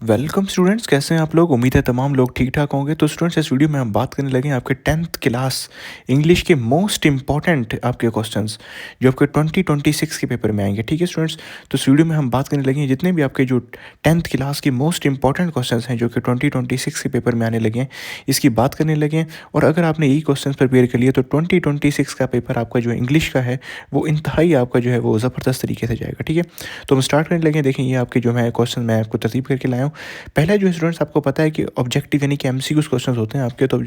Welcome students, कैसे हैं आप लोग। उम्मीद है तमाम लोग ठीक ठाक होंगे। तो स्टूडेंट्स, इस वीडियो में हम बात करने लगे हैं आपके 10th क्लास इंग्लिश के मोस्ट इंपॉर्टेंट आपके क्वेश्चंस जो आपके 2026 के पेपर में आएंगे। ठीक है स्टूडेंट्स, तो इस वीडियो में हम बात करने लगे हैं जितने भी आपके जो 10th क्लास के मोस्ट इंपॉर्टेंट क्वेश्चंस हैं जो कि 2026 के पेपर में आने लगे हैं, इसकी बात करने लगे हैं। और अगर आपने यही क्वेश्चन प्रिपेयर कर लिया तो 2026 का पेपर आपका जो इंग्लिश का है वो इंतहाई आपका जो है वो ज़बरदस्त तरीके से जाएगा। ठीक है, तो हम स्टार्ट करने लगे हैं। देखें, ये आपके जो है क्वेश्चन मैं आपको तरतीब करके लाया हूँ। पहला जो स्टूडेंट्स, आपको पता है कि ऑब्जेक्टिव यानी कि एमसीक्यूज क्वेश्चंस होते हैं आपके। तो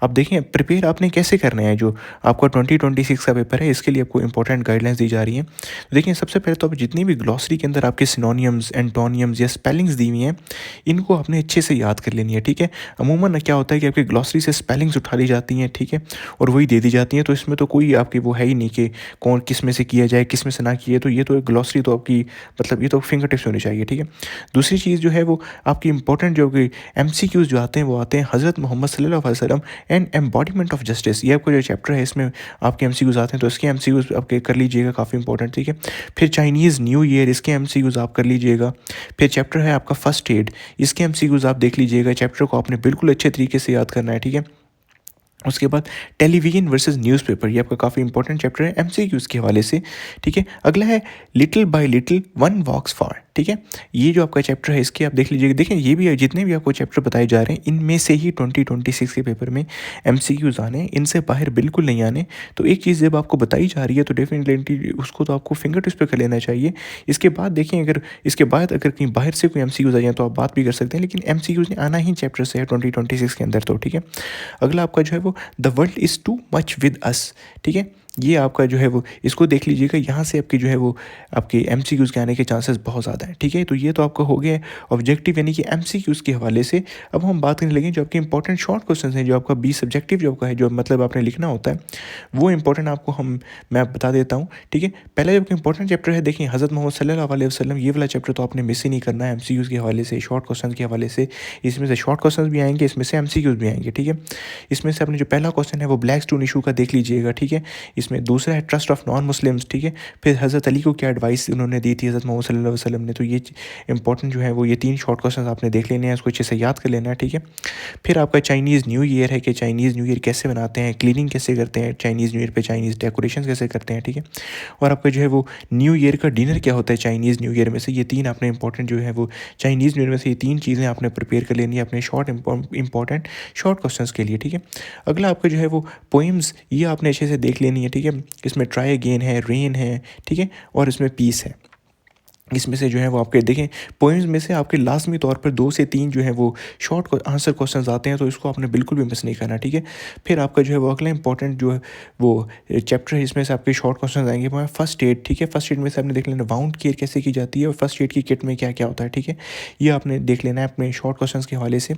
आप देखें प्रिपेयर आपने कैसे करना है। जो आपका 2026 का पेपर है इसके लिए आपको इंपॉर्टेंट गाइडलाइंस दी जा रही हैं। तो देखिए, सबसे पहले तो आप जितनी भी ग्लॉसरी के अंदर आपके सिनोनियम्स, एंटोनियम्स या स्पेलिंग्स दी हुई हैं इनको आपने अच्छे से याद कर लेनी है। ठीक है, अमूमन क्या होता है कि आपकी ग्लॉसरी से स्पेलिंग्स उठा ली जाती हैं, ठीक है, और वही दे दी जाती हैं। तो इसमें तो कोई आपकी वो है ही नहीं कि कौन किस में से किया जाए किस में से ना किए। तो ये तो एक ग्लॉसरी तो आपकी मतलब ये तो फिंगर टिप्स होनी चाहिए। ठीक है, दूसरी चीज़ जो है वो आपकी इंपॉर्टेंट जो कि एमसीक्यूज जो आते हैं वो आते हैं हज़रत मोहम्मद सल्लल्लाहु अलैहि वसल्लम एंड एम्बॉडीमेंट ऑफ जस्टिस। ये आपको जो चैप्टर है इसमें आपके एमसीक्यूज आते हैं, तो इसके एमसीक्यूज आपके कर लीजिएगा, काफ़ी इंपॉर्टेंट। ठीक है, फिर चाइनीज़ न्यू ईयर, इसके एमसीक्यूज आप कर लीजिएगा। फिर चैप्टर है आपका फर्स्ट एड, इसके एमसीक्यूज आप देख लीजिएगा। चैप्टर को आपने बिल्कुल अच्छे तरीके से याद करना है। ठीक है, उसके बाद टेलीविजन वर्सेस न्यूज़पेपर, ये आपका काफ़ी इंपॉर्टेंट चैप्टर है एमसीक्यूज़ के हवाले से। ठीक है, अगला है लिटिल बाय लिटिल वन वॉक्स फार। ठीक है, ये जो आपका चैप्टर है इसके आप देख लीजिएगा। देखें, ये भी जितने भी आपको चैप्टर बताए जा रहे हैं इनमें से ही 2026 के पेपर में एमसीक्यूज़ आने हैं, इनसे बाहर बिल्कुल नहीं आने। तो एक चीज़ जब आपको बताई जा रही है तो डेफिनेटली उसको तो आपको फिंगर टिप्स पे कर लेना चाहिए। इसके बाद देखें, अगर इसके बाद अगर कहीं बाहर से कोई एमसीक्यूज़ आ जाए तो आप बात भी कर सकते हैं, लेकिन एमसीक्यूज़ ने आना ही चैप्टर से है 2026 के अंदर। तो ठीक है, अगला आपका जो है वो the world is too much with us. ठीक है, ये आपका जो है वो इसको देख लीजिएगा। यहाँ से आपकी जो है वो आपके एमसीक्यूज़ के आने के चांसेस बहुत ज़्यादा हैं। ठीक है, तो ये तो आपका हो गया है ऑब्जेक्टिव यानी कि एमसीक्यूज़ के हवाले से। अब हम बात करने लगे जो आपके इंपॉर्टेंट शॉर्ट क्वेश्चन हैं, जो आपका 20 सब्जेक्टिव जो आपका है, जो मतलब आपने लिखना होता है वो इंपॉर्टेंट आपको मैं बता देता हूँ। ठीक है, पहला जो आपका इंपॉर्टेंट चैप्टर है, देखिए हज़रत मोहम्मद सल्लल्लाहु अलैहि वसल्लम, ये वाला चैप्टर तो आपने मिस ही नहीं करना है एमसीक्यूज़ के हवाले से, शॉर्ट क्वेश्चन के हवाले से। इसमें से शॉर्ट क्वेश्चन भी आएंगे, इसमें से एमसीक्यूज़ भी आएंगे। ठीक है, इसमें से आपने जो पहला क्वेश्चन है वो ब्लैक स्टोन इशू का देख लीजिएगा। ठीक है, इसमें दूसरा है ट्रस्ट ऑफ नॉन मुस्लिम्स। ठीक है, फिर हज़रत अली को क्या एडवाइस उन्होंने दी थी हज़रत मोहम्मद सल्लल्लाहु अलैहि वसल्लम ने। तो ये इंपॉर्टेंट जो है वो ये 3 शॉर्ट क्वेश्चन आपने देख लेने हैं, उसको अच्छे से याद कर लेना है। ठीक है, फिर आपका चाइनीज़ न्यू ईयर है कि चाइनीज़ न्यू ईयर कैसे मनाते हैं, क्लीनिंग कैसे करते हैं चाइनीज़ न्यू ईयर पे, चाइनीज़ डेकोरेशन कैसे करते हैं। ठीक है, और आपका जो है वो न्यू ईयर का डिनर क्या होता है चाइनीज़ न्यू ईयर में से। ये 3 आपने इंपॉर्टेंट जो है वो चाइनीज़ न्यू ईयर में से ये 3 चीज़ें आपने प्रिपेयर कर लेनी है अपने इंपॉर्टेंट शॉर्ट क्वेश्चंस के लिए। ठीक है, अगला आपका जो है वो पोइम्स, ये आपने अच्छे से देख लेनी है। ठीक है, इसमें ट्राई अगेन है, रेन है, ठीक है, और इसमें पीस है। इसमें से जो है वो आपके देखें पोइम्स में से आपके लाजमी तौर पर 2 से 3 जो है वो शॉर्ट आंसर क्वेश्चंस आते हैं, तो इसको आपने बिल्कुल भी मिस नहीं करना। ठीक है, फिर आपका जो है वो अगला इंपॉर्टेंट जो है वो चैप्टर है, इसमें से आपके शॉर्ट क्वेश्चंस आएंगे वो है फर्स्ट एड। ठीक है, फर्स्ट एड में से आपने देख लेना वाउंड केयर कैसे की जाती है और फर्स्ट एड की किट में क्या क्या होता है। ठीक है, ये आपने देख लेना है अपने शॉर्ट क्वेश्चन के हवाले से।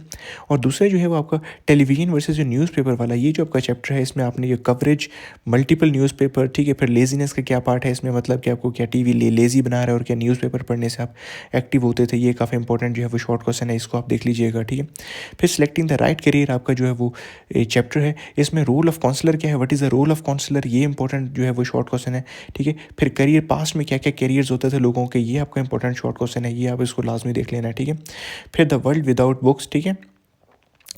और दूसरा जो है वो आपका टेलीविजन वर्सेज जो न्यूज़पेपर वाला ये जो आपका चैप्टर है, इसमें आपने ये कवरेज मल्टीपल न्यूज़पेपर, ठीक है, फिर लेजीनेस का क्या पार्ट है इसमें, मतलब कि आपको क्या टीवी लेजी बना रहा है और क्या न्यूज़पेपर पढ़ने से आप एक्टिव होते थे। ये काफ़ी इंपॉर्टेंट जो है वो शॉर्ट क्वेश्चन है, इसको आप देख लीजिएगा। ठीक है, फिर सिलेक्टिंग द राइट करियर आपका जो है वो चैप्टर है, इसमें रोल ऑफ काउंसलर क्या है, what is the role of counsellor, ये इंपॉर्टेंट जो है वो शॉर्ट क्वेश्चन है। ठीक है, फिर करियर पास्ट में क्या क्या करियर्स होते थे लोगों के, ये आपका इंपॉर्टेंट शॉर्ट क्वेश्चन है, ये आप इसको लाजमी देख लेना है। ठीक है, फिर द वर्ल्ड विदाउट बुक्स, ठीक है,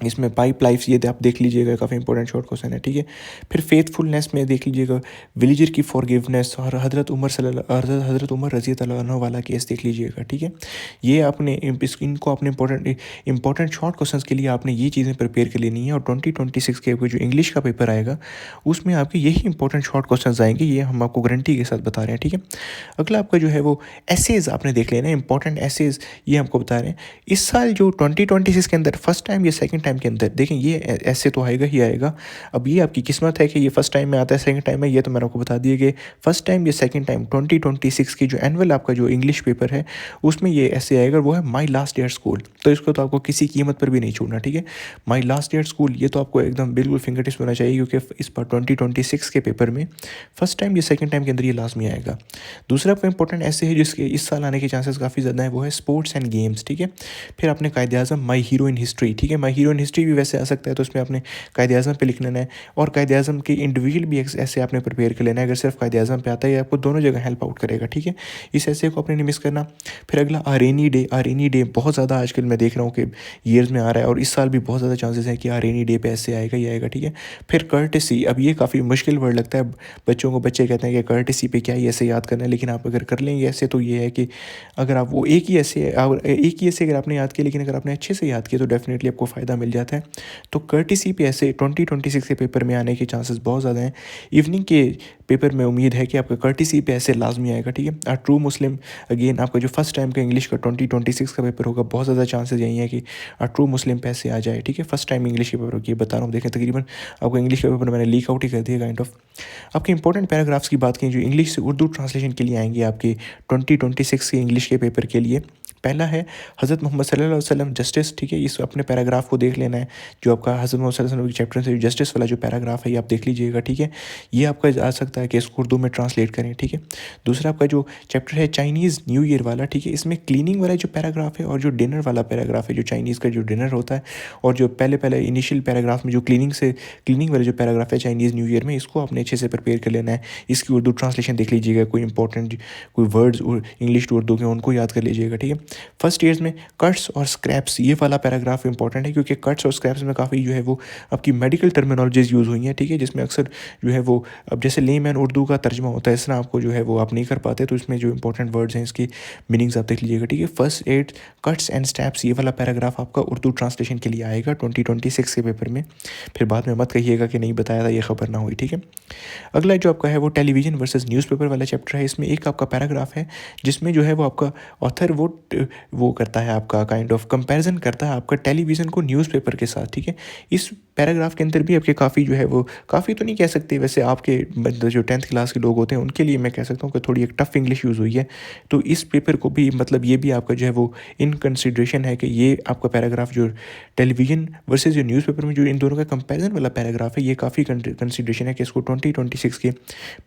इसमें पाइप लाइफ्स ये आप देख लीजिएगा, काफ़ी इंपॉर्टेंट शॉर्ट क्वेश्चन है। ठीक है, फिर फेथफुलनेस में देख लीजिएगा विलेजर की फॉरगिवनेस और हज़रत उमर रज़ी अल्लाह अन्हु वाला केस देख लीजिएगा। ठीक है, ये आपने इनको आपने इंपॉर्टेंट शॉर्ट क्वेश्चंस के लिए आपने ये चीज़ें प्रिपेयर कर लेनी है। और 2026 के जो इंग्लिश का पेपर आएगा उसमें आपके यही इंपॉर्टेंट शॉर्ट क्वेश्चन आएंगे, ये हम आपको गारंटी के साथ बता रहे हैं। ठीक है, अगला आपका जो है वो एसेज आपने देख लेना है, इंपॉर्टेंट एसेज ये हमको बता रहे हैं। इस साल जो 2026 के अंदर फर्स्ट टाइम या सेकंड टाइम के अंदर देखें ये ऐसे तो आएगा ही आएगा। अब ये आपकी किस्मत है कि ये फर्स्ट टाइम में आता है सेकंड टाइम में, ये तो मैंने आपको बता दिया कि फर्स्ट टाइम या सेकंड टाइम 2026 की जो एनुअल आपका जो इंग्लिश पेपर है उसमें ये ऐसे आएगा, वो है माई लास्ट ईयर स्कूल। तो इसको तो आपको किसी कीमत पर भी नहीं छोड़ना। ठीक है, माई लास्ट ईयर स्कूल ये तो आपको एकदम बिल्कुल फिंगर टिप्स होना चाहिए, क्योंकि इस पर 2026 के पेपर में फर्स्ट टाइम या सेकंड टाइम के अंदर ये लाजमी आएगा। दूसरा आपका इंपॉर्टेंट ऐसे है जिसके इस साल आने के चांसेस काफ़ी ज़्यादा है, वो है स्पोर्ट्स एंड गेम्स। ठीक है, फिर आपने कायदे आज़म माई हीरो इन हिस्ट्री, ठीक है, माई हीरो इन ह्यूमन हिस्ट्री भी वैसे आ सकता है, तो उसमें आपने कायद-ए-आज़म पे लिख लेना है और कायद-ए-आज़म के इंडिविजुअल भी ऐसे आपने प्रिपेयर कर लेना है। अगर सिर्फ कायद-ए-आज़म पे आता है, ये आपको दोनों जगह हेल्प आउट करेगा, ठीक है? इस ऐसे को आपने नहीं मिस करना। फिर अगला रेनी डे बहुत ज़्यादा आजकल मैं देख रहा हूँ कि ईयर्स में आ रहा है और इस साल भी बहुत ज़्यादा चांसेस हैं कि रेनी डे पे ऐसे आएगा, ये आएगा, ठीक है? फिर कर्टेसी, अब ये काफ़ी मुश्किल वर्ड लगता है बच्चों को। बच्चे कहते हैं कि कर्टेसी पे क्या ही ऐसे याद करना है, लेकिन आप अगर कर लेंगे ऐसे तो ये है कि अगर आप वो एक ही ऐसे अगर आपने याद किया, लेकिन अगर आपने अच्छे से याद किया तो डेफिनेटली आपको फ़ायदा मिल जाता है। तो कर्टेसी पे ऐसे 2026 के पेपर में आने के चांसेस बहुत ज़्यादा हैं। इवनिंग के पेपर में उम्मीद है कि आपका कर्टेसी पे ऐसे लाजमी आएगा, ठीक है? ट्रू मुस्लिम, अगेन आपका जो फर्स्ट टाइम का इंग्लिश का 2026 का पेपर होगा, बहुत ज़्यादा चांसेस यही है कि ट्रू मुस्लिम पे ऐसे आ जाए, ठीक है? फर्स्ट टाइम इंग्लिश के पेपर होगी, बता रहा हूँ। देखें तकरीबन आपको इंग्लिश का पेपर मैंने लीक आउट ही कर दिया काइंड ऑफ। आपके इंपॉर्टेंट पैराग्राफ्स की बात करें जो इंग्लिश से उर्दू ट्रांसलेशन के लिए आएंगे आपके 2026 के इंग्लिश के पेपर के लिए, पहला है हज़रत मोहम्मद सल्लल्लाहु अलैहि वसल्लम जस्टिस, ठीक है? इस अपने पैराग्राफ को देख लेना है, जो आपका हज़रत मोहम्मद सल्लल्लाहु अलैहि वसल्लम के चैप्टर से जस्टिस वाला जो पैराग्राफ है ये आप देख लीजिएगा, ठीक है? ये आपका आ सकता है कि इसको उर्दू में ट्रांसलेट करें, ठीक है? दूसरा आपका जो चैप्टर है चाइनीज़ न्यू ईयर वाला, ठीक है? इसमें क्लीनिंग वाला जो पैराग्राफ है और जो डिनर वाला पैराग्राफ है, जो चाइनीज़ का जो डिनर होता है और जो पहले पहले इनिशियल पैराग्राफ में जो क्लीनिंग वाला जो पैराग्राफ है चाइनीज़ न्यू ईयर में, इसको आपने अच्छे से प्रिपेयर कर लेना है। इसकी उर्दू ट्रांसलेशन देख लीजिएगा, कोई इंपॉर्टेंट कोई वर्ड्स इंग्लिश टू उर्दू के उनको याद कर लीजिएगा, ठीक है? फर्स्ट ईयर्स में कट्स और स्क्रैप्स, ये वाला पैराग्राफ इंपॉर्टेंट है क्योंकि कट्स और स्क्रैप्स में काफ़ी जो है वो आपकी मेडिकल टर्मिनोलॉजीज यूज़ हुई हैं, ठीक है? जिसमें अक्सर जो है वो अब जैसे लेमैन उर्दू का तर्जमा होता है, इस तरह आपको जो है वो आप नहीं कर पाते, तो इसमें जो इंपॉर्टेंट वर्ड्स हैं इसकी मीनिंग्स आप देख लीजिएगा, ठीक है? First aid cuts and steps, ये वाला पैराग्राफ आपका उर्दू ट्रांसलेशन के लिए आएगा 2026 के पेपर में। फिर बाद में मत कहिएगा कि नहीं बताया था, ये खबर ना हुई, ठीक है? अगला जो आपका है वो टेलीविज़न वर्सेस न्यूज़पेपर वाला चैप्टर है। इसमें एक आपका पैराग्राफ है जिसमें जो है वो आपका ऑथर वो करता है, आपका काइंड ऑफ कंपैरिजन करता है आपका टेलीविज़न को न्यूज़पेपर के साथ, ठीक है? इस पैराग्राफ के अंदर भी आपके काफ़ी जो है वो, काफ़ी तो नहीं कह सकते वैसे, आपके मतलब जो 10th क्लास के लोग होते हैं उनके लिए मैं कह सकता हूँ कि थोड़ी एक टफ इंग्लिश यूज़ हुई है। तो इस पेपर को भी मतलब ये भी आपका जो है वो इन कंसिडरेशन है कि ये आपका पैराग्राफ जो टेलीविज़न वर्सेस जो न्यूज़पेपर में जो इन दोनों का कंपैरिजन वाला पैराग्राफ है, ये काफ़ी कंसिडरेशन है कि इसको 2026 के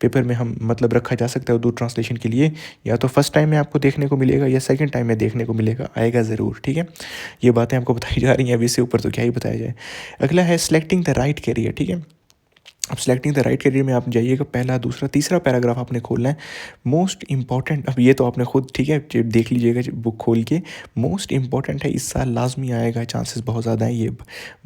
पेपर में हम मतलब रखा जा सकता है उर्दू ट्रांसलेशन के लिए। या तो फर्स्ट टाइम में आपको देखने को मिलेगा या सेकंड टाइम में देखने को मिलेगा, आएगा ज़रूर, ठीक है? ये बातें आपको बताई जा रही हैं, अभी इससे ऊपर तो क्या ही बताया जाए। अगला है सेलेक्टिंग द राइट करियर, ठीक है? अब सेलेक्टिंग द राइट करियर में आप जाइएगा, पहला दूसरा तीसरा पैराग्राफ आपने खोलना है। मोस्ट इंपॉर्टेंट, अब ये तो आपने खुद, ठीक है, देख लीजिएगा बुक खोल के। मोस्ट इंपॉर्टेंट है, इस साल लाजमी आएगा, चांसेस बहुत ज़्यादा हैं, ये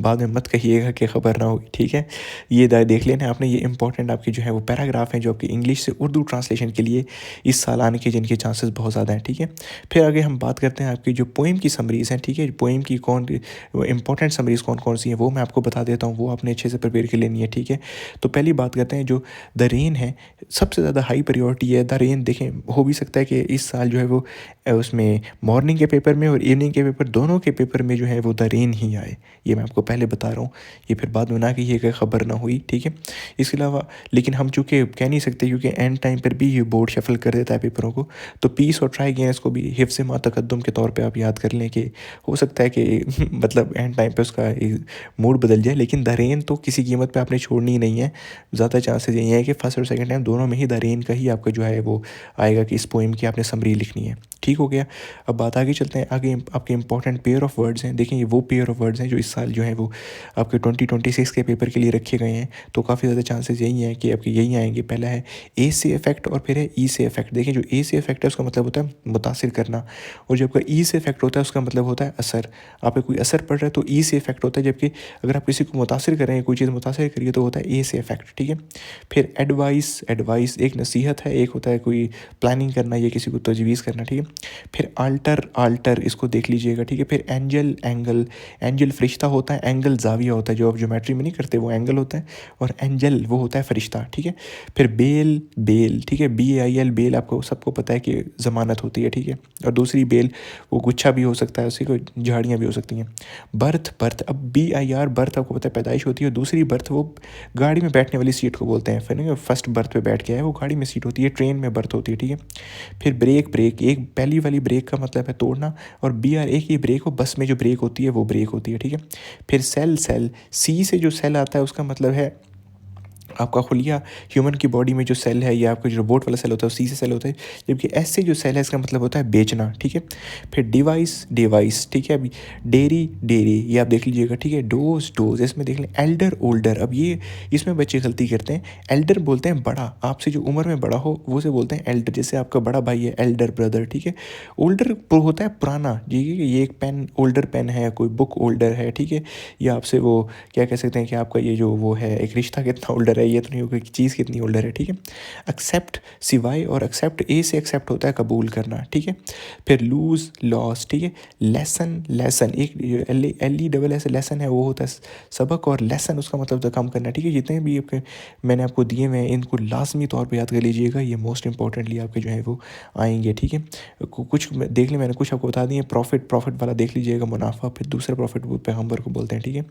बाद में मत कहिएगा कि खबर ना होगी, ठीक है? ये देख लेना आपने, ये इंपॉर्टेंट आपके जो है वो पैराग्राफ हैं जो आपकी इंग्लिश से उर्दू ट्रांसलेशन के लिए इस साल आने के जिनके चांसेस बहुत ज़्यादा हैं, ठीक है? फिर आगे हम बात करते हैं आपकी जो पोइम की समरीज़ हैं, ठीक है? पोइम की इंपॉर्टेंट समरीज़ कौन कौन सी हैं वो मैं आपको बता देता हूँ, वो आपने अच्छे से प्रिपेयर कर लेनी है, ठीक है? तो पहली बात करते हैं जो द रेन है, सबसे ज़्यादा हाई प्रायोरिटी है द रेन। देखें, हो भी सकता है कि इस साल जो है वो उसमें मॉर्निंग के पेपर में और इवनिंग के पेपर दोनों के पेपर में जो है वो द रेन ही आए, ये मैं आपको पहले बता रहा हूँ। ये फिर बाद में ना कहिएगा खबर ना हुई, ठीक है? इसके अलावा लेकिन हम चूँकि कह नहीं सकते क्योंकि एंड टाइम पर भी ये बोर्ड शफल कर देता है पेपरों को, तो पीस और ट्राई गेम्स को भी हिफ्ज़ मा तकद्दुम के तौर पे आप याद कर लें कि हो सकता है कि मतलब एंड टाइम पे उसका मूड बदल जाए, लेकिन द रेन तो किसी कीमत पे आपने छोड़नी ही नहीं है। ज़्यादा चांसेस यही है कि फर्स्ट और सेकंड टाइम दोनों में ही द रेन का ही आपका जो है वो आएगा कि इस पोइम की आपने समरी लिखनी है, ठीक हो गया? अब बात आगे चलते हैं, आगे आपके इंपॉर्टेंट पेयर ऑफ वर्ड्स हैं। देखें, ये वो पेयर ऑफ वर्ड्स हैं जो इस साल जो है वो आपके 2026 के पेपर के लिए रखे गए हैं, तो काफ़ी ज़्यादा चांसेस यही हैं कि आपके यही आएंगे। पहला है ए से इफेक्ट और फिर है ई से इफेक्ट। देखें, जो ए से इफेक्ट है उसका मतलब होता है मुतासिर करना, और जो आपका ई से इफेक्ट होता है उसका मतलब होता है असर। आप पे कोई असर पड़ रहा है तो ई से इफेक्ट होता है, जबकि अगर आप किसी को मुतासिर करें, कोई चीज़ मुतासिर करिए तो होता है ए से इफेक्ट, ठीक है? फिर एडवाइस एक नसीहत है, एक होता है कोई प्लानिंग करना, ये किसी को तजवीज़ करना, ठीक है? फिर आल्टर इसको देख लीजिएगा, ठीक है? फिर एंजल फरिश्ता होता है, एंगल जाविया होता है, जो आप ज्योमेट्री में नहीं करते वो एंगल होता है, और एंजल वो होता है फरिश्ता, ठीक है? फिर बेल, ठीक है? BAIL बेल आपको सबको पता है कि ज़मानत होती है, ठीक है? और दूसरी बेल वो गुच्छा भी हो सकता है, उसी को झाड़ियाँ भी हो सकती हैं। बर्थ, अब BIR बर्थ आपको पता है पैदाइश होती है, और दूसरी बर्थ वो गाड़ी में बैठने वाली सीट को बोलते हैं। फिर फर्स्ट बर्थ पे बैठ के आए वो गाड़ी में सीट होती है, ट्रेन में बर्थ होती है, ठीक है? फिर ब्रेक एक पहली वाली ब्रेक का मतलब है तोड़ना, और BR एक ही ब्रेक हो, बस में जो ब्रेक होती है वो ब्रेक होती है, ठीक है? फिर सेल C से जो सेल आता है उसका मतलब है आपका खुलिया ह्यूमन की बॉडी में जो सेल है या आपका जो रोबोट वाला सेल होता है वो सी से सेल होता है, जबकि एस से जो सेल है इसका मतलब होता है बेचना, ठीक है। फिर डिवाइस डिवाइस, ठीक है। अभी डेयरी डेयरी, ये आप देख लीजिएगा, ठीक है। डोज डोज, इसमें देख लें एल्डर ओल्डर। अब ये इसमें बच्चे गलती करते हैं, एल्डर बोलते हैं बड़ा, आपसे जो उम्र में बड़ा हो वो से बोलते हैं एल्डर, जैसे आपका बड़ा भाई है एल्डर ब्रदर, ठीक है। ओल्डर होता है पुराना, ये एक पेन ओल्डर पेन है, कोई बुक ओल्डर है, ठीक है। या आपसे वो क्या कह सकते हैं कि आपका ये जो वो है एक रिश्ता कितना ओल्डर है, ये तो नहीं होगा कि चीज़ कितनी ओल्डर है, ठीक है। एक्सेप्ट सिवाय, और एक्सेप्ट ए से एक्सेप्ट होता है कबूल करना, ठीक है। फिर लूज लॉस, ठीक है। लेसन लेसन, एक L E double S lesson है वो होता है सबक, और लेसन उसका मतलब होता है काम करना, ठीक है। जितने भी आपके मैंने आपको दिए हुए हैं इनको लाजमी तौर पर याद कर लीजिएगा, ये मोस्ट इंपॉर्टेंटली आपके जो है वो आएंगे, ठीक है। कुछ देख लें, मैंने कुछ आपको बता दिए। प्रॉफिट प्रॉफिट वाला देख लीजिएगा, मुनाफा। फिर दूसरा प्रॉफिट वो पैगम्बर को बोलते हैं, ठीक है।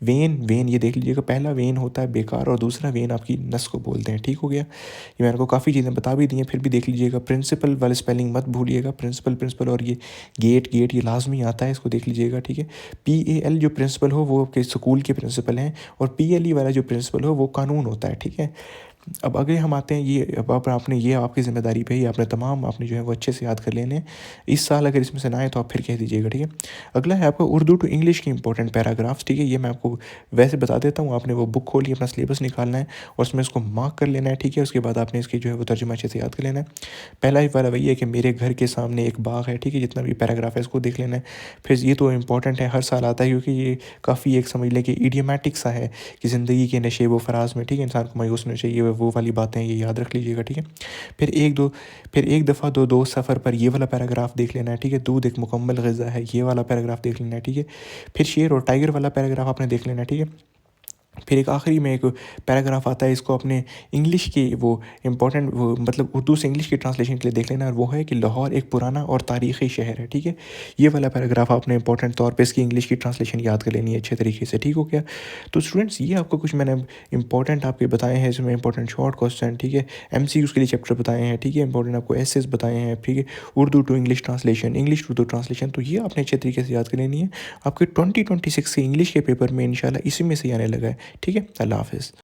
वेन वेन, ये देख लीजिएगा, पहला वेन होता है बेकार और दूसरा वेन आपकी नस को बोलते हैं, ठीक हो गया। ये मैंने को काफ़ी चीज़ें बता भी दी हैं, फिर भी देख लीजिएगा। प्रिंसिपल वाले स्पेलिंग मत भूलिएगा, प्रिंसिपल प्रिंसिपल, और ये गेट गेट ये लाजमी आता है, इसको देख लीजिएगा, ठीक है। PAL जो प्रिंसिपल हो वो आपके स्कूल के प्रिंसिपल हैं, और PLE वाला जो प्रिंसिपल हो वो कानून होता है, ठीक है। अब आगे हम आते हैं, ये अब आपने ये आपकी ज़िम्मेदारी पे ही आपने तमाम आपने जो है वो अच्छे से याद कर लेने हैं। इस साल अगर इसमें से ना आए तो आप फिर कह दीजिएगा, ठीक है। अगला है आपका उर्दू टू इंग्लिश की इंपॉर्टेंट पैराग्राफ्स, ठीक है। ये मैं आपको वैसे बता देता हूँ, आपने वो बुक खोल के अपना सिलेबस निकालना है और उसमें इसको मार्क कर लेना है, ठीक है। उसके बाद आपने इसकी जो है वो तर्जुमा अच्छे से याद कर लेना है। पहला ही वाला वही है कि मेरे घर के सामने एक बाग है, ठीक है। जितना भी पैराग्राफ है इसको देख लेना है। फिर ये तो इंपॉर्टेंट है, हर साल आता है, क्योंकि ये काफ़ी एक समझ लें कि इडियोमैटिक सा है कि ज़िंदगी के नशे व फराज में, ठीक है, इंसान को मायूस नहीं चाहिए, वो वाली बातें ये याद रख लीजिएगा, ठीक है। फिर एक दफ़ा दो दोस्त सफ़र पर, ये वाला पैराग्राफ देख लेना है, ठीक है। दूध एक मुकम्मल ग़िज़ा है, ये वाला पैराग्राफ देख लेना है, ठीक है। फिर शेर और टाइगर वाला पैराग्राफ आपने देख लेना है, ठीक है। फिर एक आखिरी में एक पैराग्राफ आता है, इसको अपने इंग्लिश की वो इंपॉर्टेंट वो मतलब उर्दू से इंग्लिश की ट्रांसलेशन के लिए देख लेना, और वो है कि लाहौर एक पुराना और तारीख़ी शहर है, ठीक है। ये वाला पैराग्राफ आपने इंपॉर्टेंट तौर पे इसकी इंग्लिश की ट्रांसलेशन याद कर लेनी है अच्छे तरीके से, ठीक हो गया। तो स्टूडेंट्स ये आपको कुछ मैंने इंपॉर्टेंट आपके बताए हैं, इसमें इंपॉर्टेंट शॉर्ट क्वेश्चन, ठीक है। MCQs के लिए चैप्टर बताए हैं, ठीक है। इंपॉर्टेंट आपको एसेस बताए हैं, ठीक है। Urdu to English translation, English to Urdu translation, तो ये आपने अच्छे तरीके से याद कर लेनी है। आपके 2026 के इंग्लिश के पेपर में इंशाल्लाह इसी में से आने लगा है, ठीक है। अल्लाह हाफ़िज़।